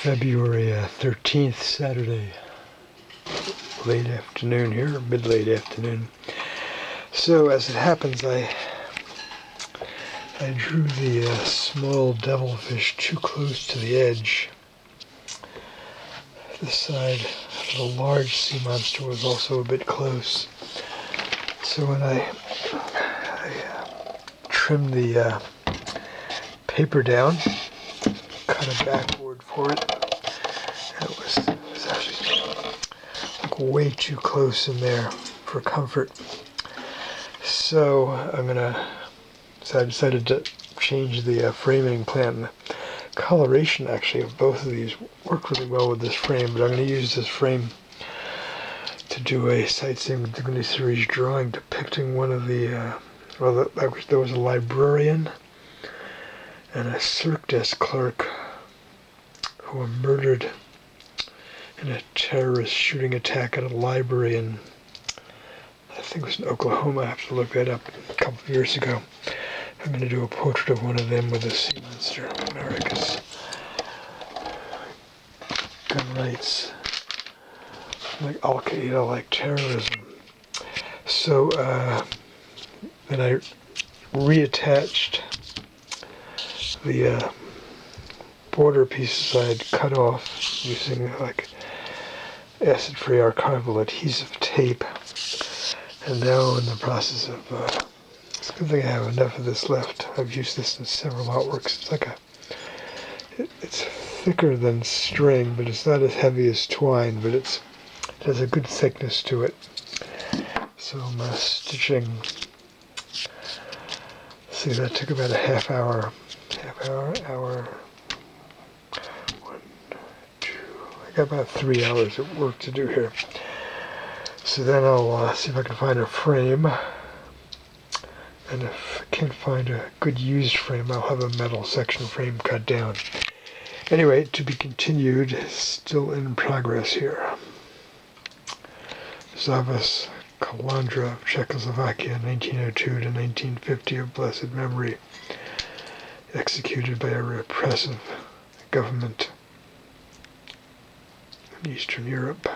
February 13th, Saturday, late afternoon here, mid-late afternoon. So as it happens, I drew the small devilfish too close to the edge. This side of the large sea monster was also a bit close. So when I trimmed the paper down, cut a backboard for it, and it was actually like way too close in there for comfort. So I decided to change the framing plan. The coloration actually of both of these worked really well with this frame, but I'm going to use this frame to do a sightseeing dignity series drawing depicting one of the there was a librarian and a circ desk clerk who were murdered in a terrorist shooting attack at a library in, I think it was in Oklahoma. I have to look that up, a couple of years ago. I'm going to do a portrait of one of them with a sea monster, America's gun rights, like Al-Qaeda, like terrorism. So then I reattached the border pieces I had cut off using like acid-free archival adhesive tape, and now I'm in the process of it's a good thing I have enough of this left. I've used this in several artworks. It's like it's thicker than string, but it's not as heavy as twine, but it has a good thickness to it. So I'm stitching. See, that took about a half hour. 1, 2. I got about 3 hours of work to do here. So then I'll see if I can find a frame. And if I can't find a good used frame, I'll have a metal section frame cut down. Anyway, to be continued, still in progress here. Zavis Kalandra of Czechoslovakia, 1902 to 1950 of blessed memory, executed by a repressive government in Eastern Europe.